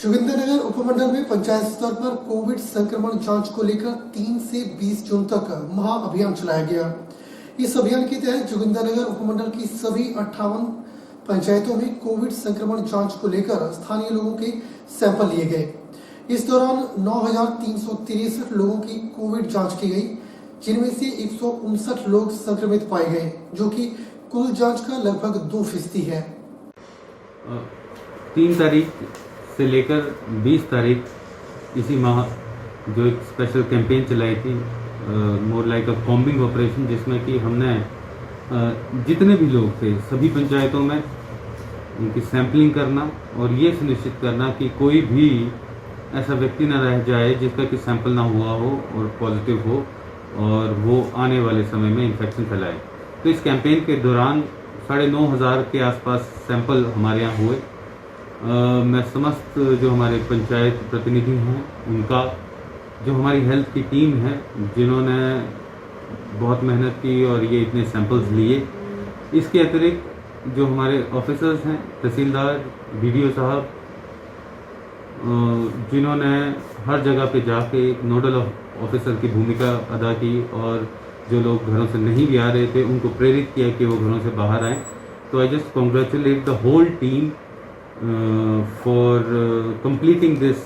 जोगिंद्रनगर उपमंडल में पंचायत स्तर पर कोविड संक्रमण जांच को लेकर 3 से 20 जून तक महाअभियान चलाया गया। इस अभियान के तहत जोगिंद्रनगर उपमंडल की सभी 58 पंचायतों में कोविड संक्रमण जांच को लेकर स्थानीय लोगों के सैंपल लिए गए। इस दौरान 9,363 लोगों की कोविड जांच की गई, जिनमें से 159 लोग संक्रमित पाए गए, जो कि कुल जांच का लगभग 2% है। 3 तारीख से लेकर 20 तारीख इसी माह जो एक स्पेशल कैंपेन चलाई थी, मोर लाइक अ कॉम्बिंग ऑपरेशन, जिसमें कि हमने जितने भी लोग थे सभी पंचायतों में उनकी सैम्पलिंग करना और ये सुनिश्चित करना कि कोई भी ऐसा व्यक्ति न रह जाए जिसका कि सैंपल ना हुआ हो और पॉजिटिव हो और वो आने वाले समय में इन्फेक्शन फैलाए। तो इस कैंपेन के दौरान 9,500 के आसपास सैंपल हमारे यहाँ हुए। मैं समस्त जो हमारे पंचायत प्रतिनिधि हैं उनका, जो हमारी हेल्थ की टीम है जिन्होंने बहुत मेहनत की और ये इतने सैंपल्स लिए, इसके अतिरिक्त जो हमारे ऑफिसर्स हैं, तहसीलदार, बीडीओ साहब, जिन्होंने हर जगह पे जाके एक नोडल ऑफिसर की भूमिका अदा की और जो लोग घरों से नहीं भी आ रहे थे उनको प्रेरित किया कि वो घरों से बाहर आएँ। तो I just congratulate the whole team for completing this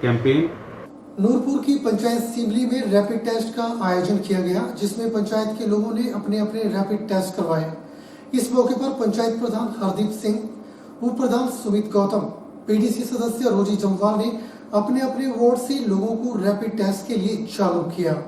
campaign. Noorpur की पंचायत सिमली में रैपिड टेस्ट का आयोजन किया गया, जिसमें पंचायत के लोगों ने अपने अपने रैपिड टेस्ट करवाए। इस मौके पर पंचायत प्रधान हरदीप सिंह, उप प्रधान सुमित गौतम, पीडीसी सदस्य रोजी जमवाल ने अपने अपने वार्ड से लोगों को रैपिड टेस्ट के लिए जागरूक किया।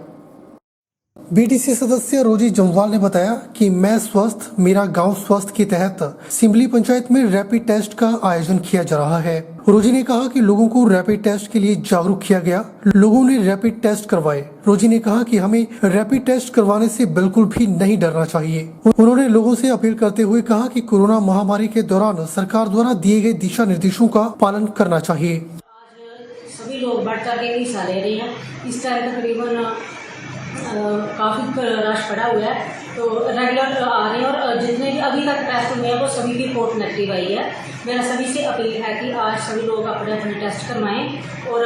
बीडीसी सदस्य रोजी जमवाल ने बताया कि मैं स्वस्थ मेरा गांव स्वस्थ के तहत सिमली पंचायत में रैपिड टेस्ट का आयोजन किया जा रहा है। रोजी ने कहा कि लोगों को रैपिड टेस्ट के लिए जागरूक किया गया, लोगों ने रैपिड टेस्ट करवाए। रोजी ने कहा कि हमें रैपिड टेस्ट करवाने से बिल्कुल भी नहीं डरना चाहिए। उन्होंने लोगों से अपील करते हुए कहा कि कोरोना महामारी के दौरान सरकार द्वारा दिए गए दिशा निर्देशों का पालन करना चाहिए। आज सभी लोग बढ़ चढ़ के हिस्सा ले रहे हैं। इस टाइम तकरीबन काफ़ी रश पड़ा हुआ है, तो रेगुलर आ रहे हैं और जितने भी अभी तक टेस्ट हुए हैं वो सभी की रिपोर्ट नेगेटिव आई है। मेरा सभी से अपील है कि आज सभी लोग अपने अपने टेस्ट करवाएं और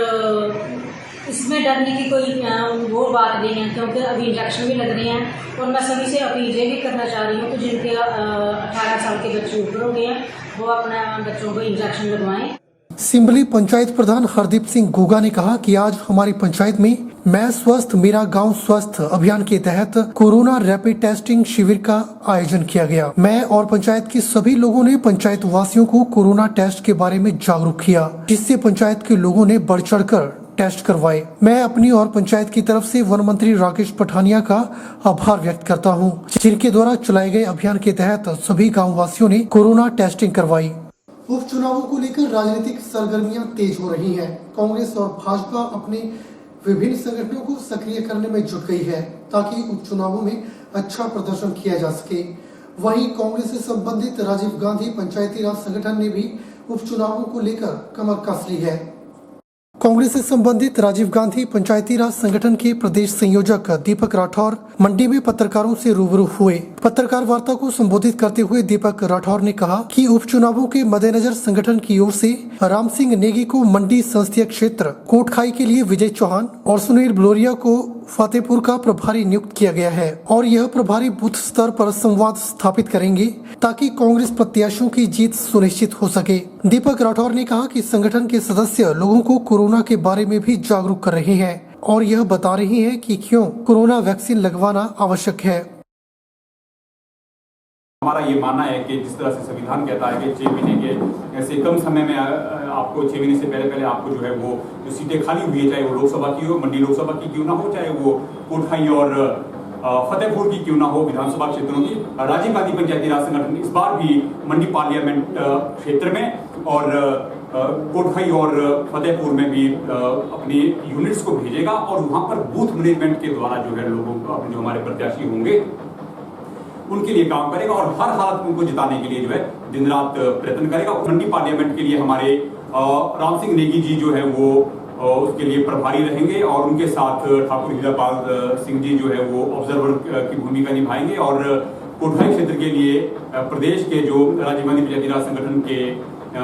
इसमें डरने की कोई वो बात नहीं है, क्योंकि अभी इंजेक्शन भी लग रहे हैं। और मैं सभी से अपील ये भी करना चाह रही हूँ कि जिनके 18 साल के बच्चे ऊपर हो गए हैं वो अपने बच्चों को इंजेक्शन लगवाएं। सिमली पंचायत प्रधान हरदीप सिंह गोगा ने कहा कि आज हमारी पंचायत में मैं स्वस्थ मेरा गांव स्वस्थ अभियान के तहत कोरोना रैपिड टेस्टिंग शिविर का आयोजन किया गया। मैं और पंचायत के सभी लोगों ने पंचायत वासियों को कोरोना टेस्ट के बारे में जागरूक किया, जिससे पंचायत के लोगों ने बढ़ चढ़कर टेस्ट करवाए। मैं अपनी और पंचायत की तरफ से वन मंत्री राकेश पठानिया का आभार व्यक्त करता हूँ, जिनके द्वारा चलाए गए अभियान के तहत सभी गाँव वासियों ने कोरोना टेस्टिंग करवाई। उपचुनावों को लेकर राजनीतिक सरगर्मियां तेज हो रही हैं। कांग्रेस और भाजपा अपने विभिन्न संगठनों को सक्रिय करने में जुट गई है, ताकि उपचुनावों में अच्छा प्रदर्शन किया जा सके। वहीं कांग्रेस से संबंधित राजीव गांधी पंचायती राज संगठन ने भी उपचुनावों को लेकर कमर कस ली है। कांग्रेस से संबंधित राजीव गांधी पंचायती राज संगठन के प्रदेश संयोजक दीपक राठौर मंडी में पत्रकारों से रूबरू हुए। पत्रकार वार्ता को संबोधित करते हुए दीपक राठौर ने कहा कि उपचुनावों के मद्देनजर संगठन की ओर से राम सिंह नेगी को मंडी संसदीय क्षेत्र कोटखाई के लिए विजय चौहान और सुनील बलोरिया को फतेहपुर का प्रभारी नियुक्त किया गया है और यह प्रभारी बूथ स्तर पर संवाद स्थापित करेंगे, ताकि कांग्रेस प्रत्याशियों की जीत सुनिश्चित हो सके। दीपक राठौर ने कहा कि संगठन के सदस्य लोगों को कोरोना के बारे में भी जागरूक कर रहे हैं और यह बता रही हैं कि क्यों कोरोना वैक्सीन लगवाना आवश्यक है। हमारा ये मानना है कि जिस तरह से संविधान कहता है कि 6 महीने के ऐसे कम समय में आपको 6 महीने से पहले आपको जो है वो जो सीटें खाली हुई है, चाहे वो लोकसभा की हो, मंडी लोकसभा की क्यों ना हो, चाहे वो कोटखाई और फतेहपुर की क्यों ना हो, विधानसभा क्षेत्रों की, राजीव गांधी पंचायती राज संगठन इस बार भी मंडी पार्लियामेंट क्षेत्र में और कोटखाई और फतेहपुर में भी अपनी यूनिट्स को भेजेगा और वहां पर बूथ मैनेजमेंट के द्वारा जो है लोगों को जो हमारे प्रत्याशी होंगे उनके लिए काम करेगा और हर हालत में उनको जिताने के लिए जो है दिन रात प्रयत्न करेगा। मंडी पार्लियामेंट के लिए हमारे राम सिंह नेगी जी जो है वो उसके लिए प्रभारी रहेंगे और उनके साथ ठाकुर हीरापाल सिंह जी जो है वो ऑब्जर्वर की भूमिका निभाएंगे और कोटखाई क्षेत्र के लिए प्रदेश के जो राजीव गांधी पंचायती राज संगठन के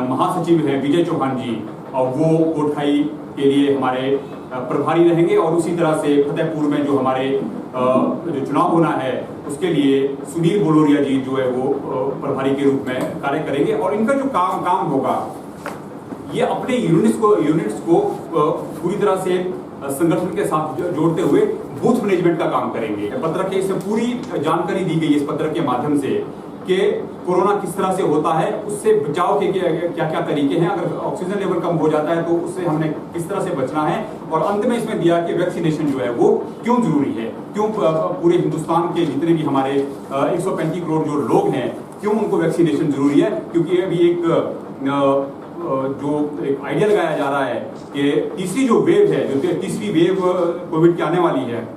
महासचिव है विजय चौहान जी वो कोटखाई के लिए हमारे प्रभारी रहेंगे और उसी तरह से फतेहपुर में जो हमारे जो चुनाव होना है उसके लिए सुनील बोलोरिया जी जो है वो प्रभारी के रूप में कार्य करेंगे। और इनका जो काम होगा ये अपने यूनिट्स को पूरी तरह से संगठन के साथ जोड़ते हुए बूथ मैनेजमेंट का काम करेंगे। पत्र के इसमें पूरी जानकारी दी गई इस पत्र के माध्यम से कि कोरोना किस तरह से होता है, उससे बचाव के क्या क्या तरीके हैं, अगर ऑक्सीजन लेवल कम हो जाता है तो उससे हमने किस तरह से बचना है, और अंत में इसमें दिया कि वैक्सीनेशन जो है वो क्यों जरूरी है, क्यों पूरे हिंदुस्तान के जितने भी हमारे 135 करोड़ जो लोग हैं क्यों उनको वैक्सीनेशन जरूरी है। क्योंकि अभी एक आइडिया लगाया जा रहा है कि तीसरी जो वेव है, जो तीसरी वेव कोविड की आने वाली है,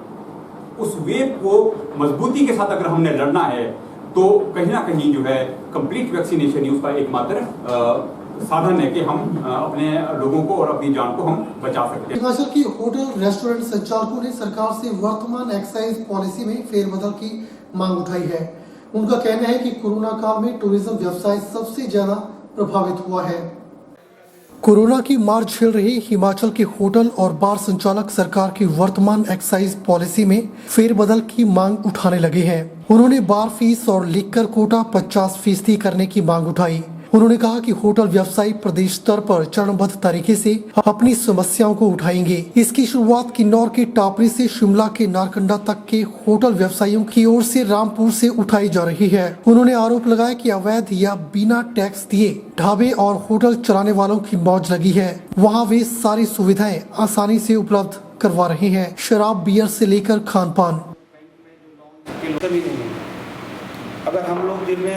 उस वेव को मजबूती के साथ अगर हमने लड़ना है तो कहीं ना कहीं जो है कंप्लीट वैक्सीनेशन ही उसका एकमात्र साधन है कि हम अपने लोगों को और अपनी जान को हम बचा सकते हैं। हिमाचल की होटल रेस्टोरेंट संचालकों ने सरकार से वर्तमान एक्साइज पॉलिसी में फेरबदल की मांग उठाई है। उनका कहना है कि कोरोना काल में टूरिज्म व्यवसाय सबसे ज्यादा प्रभावित हुआ है। कोरोना की मार झेल रहे हिमाचल के होटल और बार संचालक सरकार की वर्तमान एक्साइज पॉलिसी में फेरबदल की मांग उठाने लगे हैं। उन्होंने बार फीस और लिकर कोटा 50% करने की मांग उठाई। उन्होंने कहा कि होटल व्यवसायी प्रदेश स्तर पर चरणबद्ध तरीके से अपनी समस्याओं को उठाएंगे। इसकी शुरुआत किन्नौर के टापरी से शिमला के नारकंडा तक के होटल व्यवसायियों की ओर से रामपुर से उठाई जा रही है। उन्होंने आरोप लगाया कि अवैध या बिना टैक्स दिए ढाबे और होटल चलाने वालों की मौज लगी है। वहाँ वे सारी सुविधाएं आसानी से उपलब्ध करवा रहे हैं, शराब बियर से लेकर खान पान। अगर हम लोग दिन में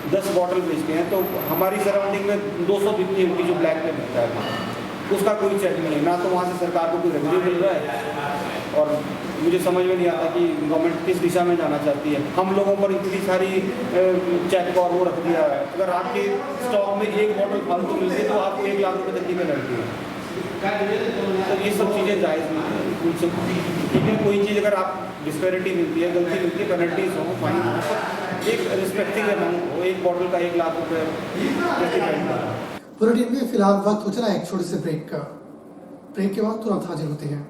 10 बॉटल बेचते हैं तो हमारी सराउंडिंग में 200 बिकनी होगी जो ब्लैक में मिलता है, उसका कोई चेक नहीं, ना तो वहाँ से सरकार को कोई रेवेन्यू मिल रहा है। और मुझे समझ में नहीं आता कि गवर्नमेंट किस दिशा में जाना चाहती है। हम लोगों पर इतनी सारी चेक और वो रख दिया है, अगर आपके स्टॉक में एक बॉटल फालतू मिलती है तो आपको 1 लाख रुपये तक की पेनल्टी है। तो ये सब चीज़ें जायज़ नहीं है। ठीक है, कोई चीज़ अगर आप डिस्पैरिटी मिलती है, गलती मिलती है, पेनल्टीज हो, फाइन हो, एक रिस्पेक्टिव अमाउंट हो, एक बॉटल का 1 लाख रुपये। बुलेटिन में फिलहाल वक्त हो चला एक छोटे से ब्रेक का। ब्रेक के बाद तुरंत हाजिर होते हैं।